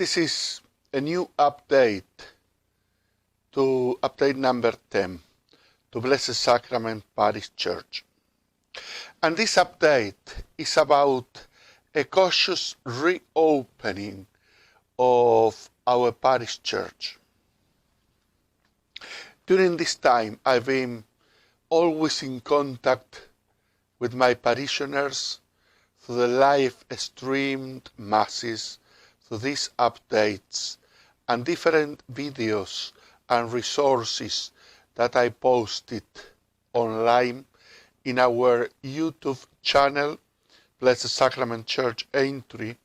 This is a new update to update number 10 to Blessed Sacrament Parish Church. And this update is about a cautious reopening of our parish church. During this time, I've been always in contact with my parishioners through the live streamed masses, through these updates and different videos and resources that I posted online in our YouTube channel, Blessed Sacrament Church Aintree,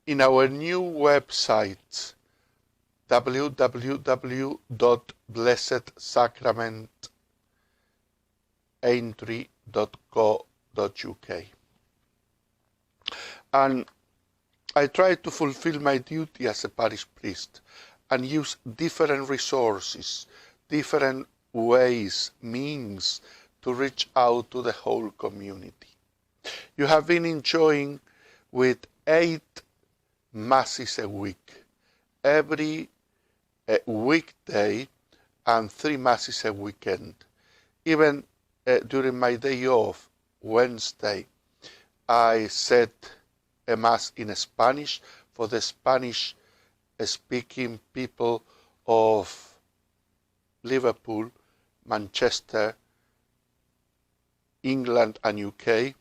in our new website, www.blessedsacramentaintree.co.uk. And I try to fulfill my duty as a parish priest and use different resources, different ways, means to reach out to the whole community. You have been enjoying with 8 masses a week, every weekday, and 3 masses a weekend. Even during my day off, Wednesday, I said a mass in Spanish for the Spanish-speaking people of Liverpool, Manchester, England and UK,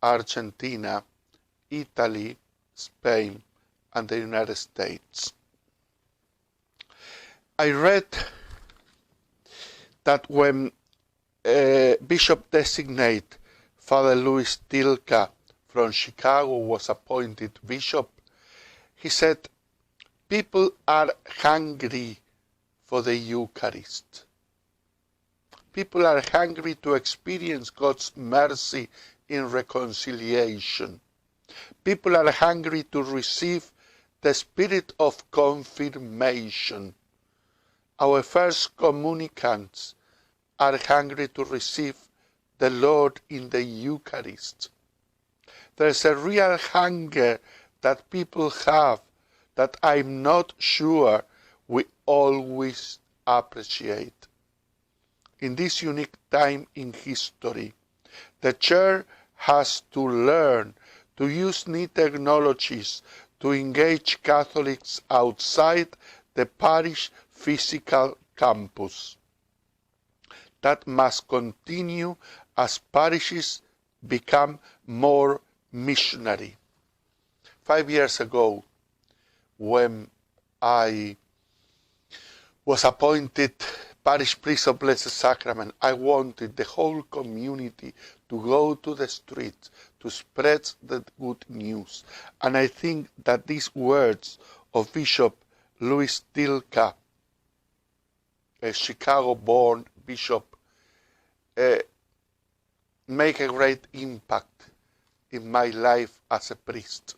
Argentina, Italy, Spain, and the United States. I read that when Bishop designate Father Louis Tilka from Chicago was appointed bishop, he said, people are hungry for the Eucharist. People are hungry to experience God's mercy in reconciliation. People are hungry to receive the spirit of confirmation. Our first communicants are hungry to receive the Lord in the Eucharist. There's a real hunger that people have that I'm not sure we always appreciate. In this unique time in history, the Church has to learn to use new technologies to engage Catholics outside the parish physical campus. That must continue as parishes become more missionary. 5 years ago, when I was appointed parish priest of Blessed Sacrament, I wanted the whole community to go to the streets to spread the good news. And I think that these words of Bishop Louis Tilka, a Chicago-born bishop, make a great impact in my life as a priest.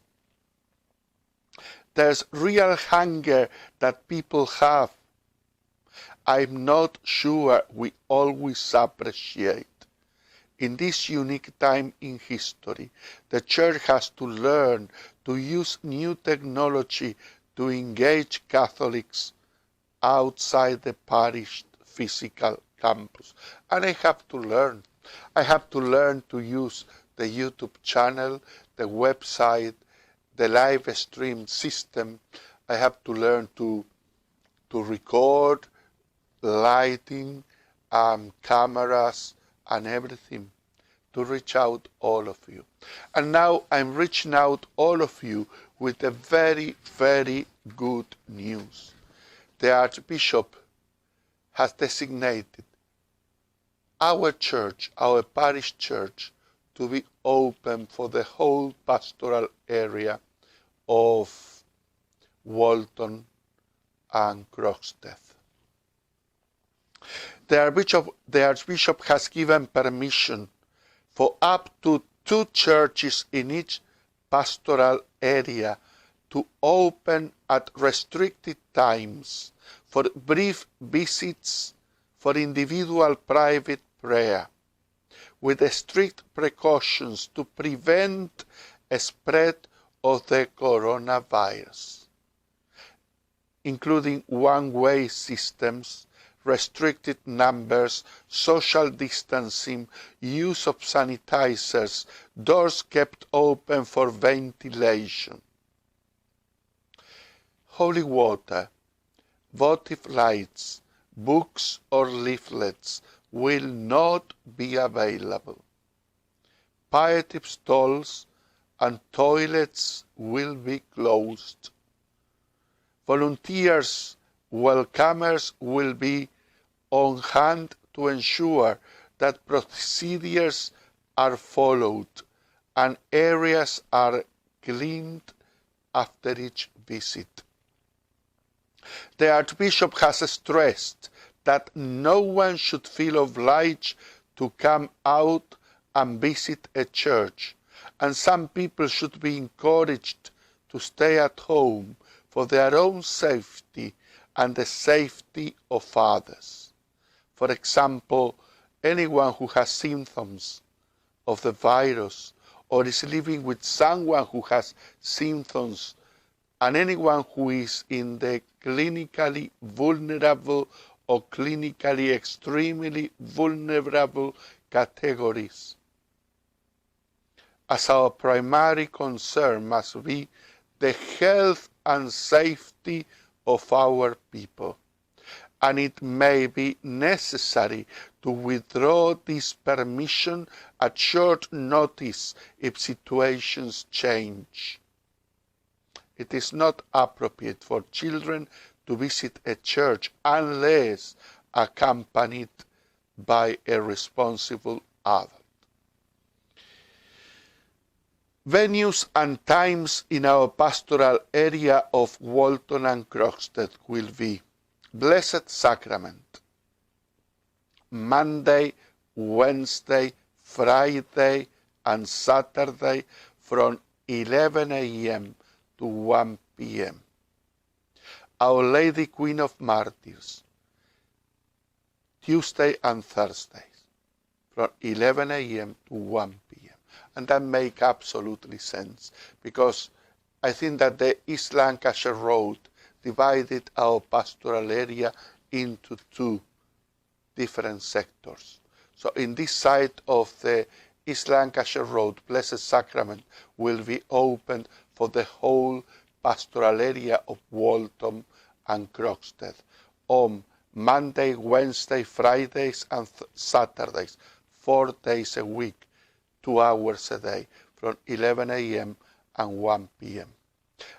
There's real hunger that people have. I'm not sure we always appreciate. In this unique time in history, the Church has to learn to use new technology to engage Catholics outside the parish physical campus. And I have to learn. I have to learn to use the YouTube channel, the website, the live stream system. I have to learn to record, lighting, cameras, and everything to reach out all of you. And now I'm reaching out all of you with a very, very good news. The Archbishop has designated our church, our parish church, to be open for the whole pastoral area of Walton and Croxteth. The Archbishop has given permission for up to 2 churches in each pastoral area to open at restricted times for brief visits for individual private prayer, with strict precautions to prevent a spread of the coronavirus. including one-way systems, restricted numbers, social distancing, use of sanitizers, doors kept open for ventilation. Holy water, votive lights, books or leaflets will not be available. Piety stalls and toilets will be closed. Volunteers, welcomers will be on hand to ensure that procedures are followed and areas are cleaned after each visit. The Archbishop has stressed that no one should feel obliged to come out and visit a church, and some people should be encouraged to stay at home for their own safety and the safety of others. For example, anyone who has symptoms of the virus or is living with someone who has symptoms, and anyone who is in the clinically vulnerable or clinically extremely vulnerable categories. As our primary concern must be the health and safety of our people, and it may be necessary to withdraw this permission at short notice if situations change. It is not appropriate for children to visit a church unless accompanied by a responsible adult. Venues and times in our pastoral area of Walton and Croxteth will be Blessed Sacrament, Monday, Wednesday, Friday and Saturday from 11 a.m. to 1 p.m. Our Lady Queen of Martyrs, Tuesday and Thursdays from 11 a.m. to 1 p.m. And that makes absolutely sense, because I think that the East Lancashire Road divided our pastoral area into two different sectors. So in this side of the East Lancashire Road, Blessed Sacrament will be opened for the whole pastoral area of Walton and Croxteth on Monday, Wednesday, Fridays and Saturdays, 4 days a week, 2 hours a day, from 11 a.m. and 1 p.m.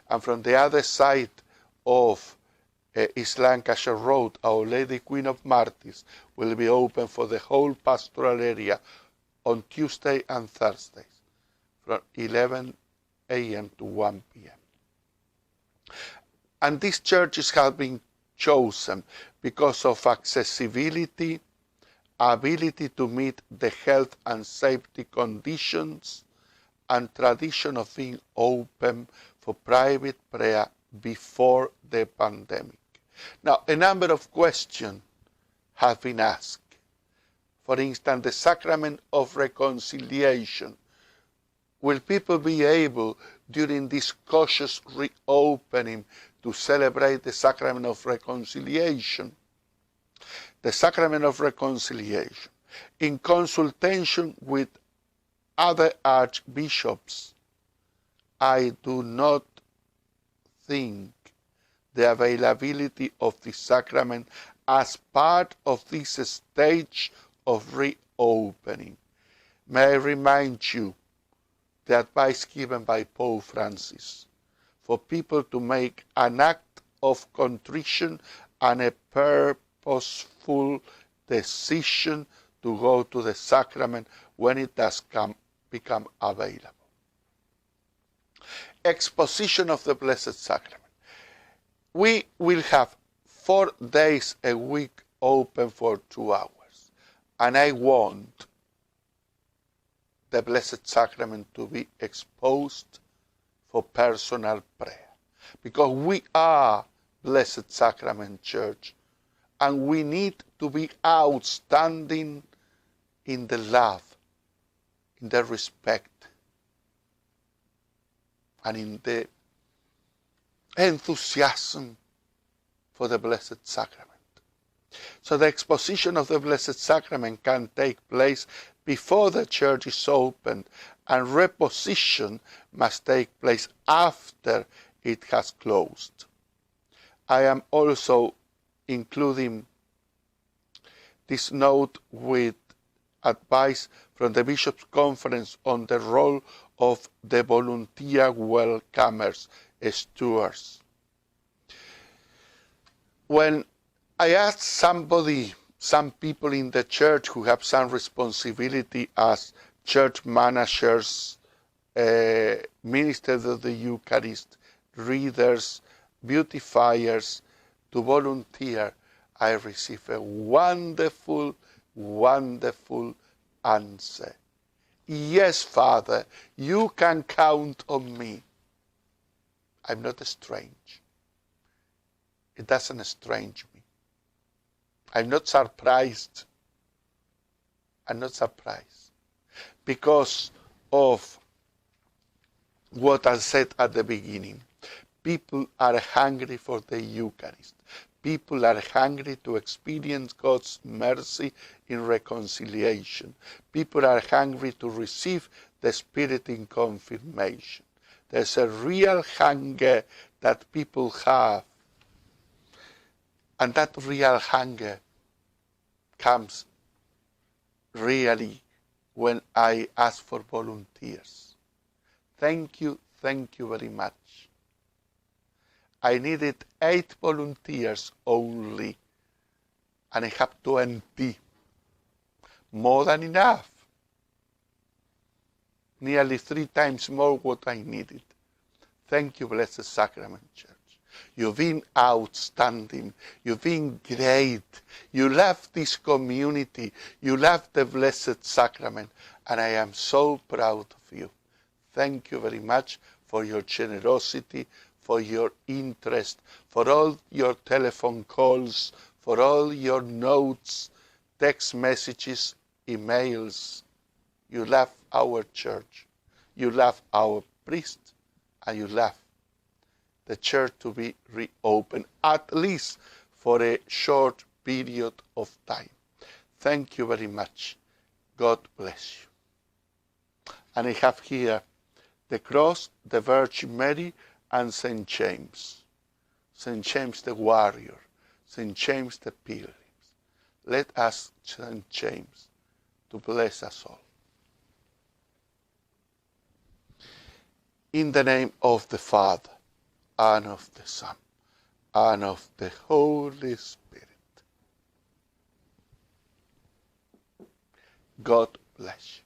And from the other side of East Lancashire Road, Our Lady Queen of Martyrs will be open for the whole pastoral area on Tuesday and Thursdays, from 11 a.m. to 1 p.m. And these churches have been chosen because of accessibility, ability to meet the health and safety conditions, and tradition of being open for private prayer before the pandemic. Now, a number of questions have been asked. For instance, the Sacrament of Reconciliation. Will people be able, during this cautious reopening, to celebrate the Sacrament of Reconciliation? The Sacrament of Reconciliation, in consultation with other archbishops, I do not think the availability of the sacrament as part of this stage of reopening. May I remind you the advice given by Pope Francis for people to make an act of contrition and a purposeful decision to go to the sacrament when it does become available. Exposition of the Blessed Sacrament. We will have 4 days a week open for 2 hours, and I want the Blessed Sacrament to be exposed for personal prayer, because we are Blessed Sacrament Church, and we need to be outstanding in the love, in the respect, and in the enthusiasm for the Blessed Sacrament. So the exposition of the Blessed Sacrament can take place before the church is opened, and reposition must take place after it has closed. I am also including this note with advice from the Bishops' Conference on the role of the volunteer welcomers, stewards. When I asked some people in the church who have some responsibility as church managers, ministers of the Eucharist, readers, beautifiers, to volunteer, I received a wonderful, wonderful answer. Yes, Father, you can count on me. I'm not strange. It doesn't estrange me. I'm not surprised. I'm not surprised because of what I said at the beginning. People are hungry for the Eucharist. People are hungry to experience God's mercy in reconciliation. People are hungry to receive the Spirit in confirmation. There's a real hunger that people have. And that real hunger comes really when I ask for volunteers. Thank you very much. I needed 8 volunteers only, and I have 20. More than enough. Nearly 3 times more what I needed. Thank you, Blessed Sacrament Church. You've been outstanding. You've been great. You love this community. You love the Blessed Sacrament, and I am so proud of you. Thank you very much for your generosity, for your interest, for all your telephone calls, for all your notes, text messages, emails. You love our church. You love our priest, and you love the church to be reopened, at least for a short period of time. Thank you very much. God bless you. And I have here the cross, the Virgin Mary, and St. James. St. James the warrior, St. James the pilgrims. Let us St. James to bless us all. In the name of the Father, and of the Son, and of the Holy Spirit. God bless you.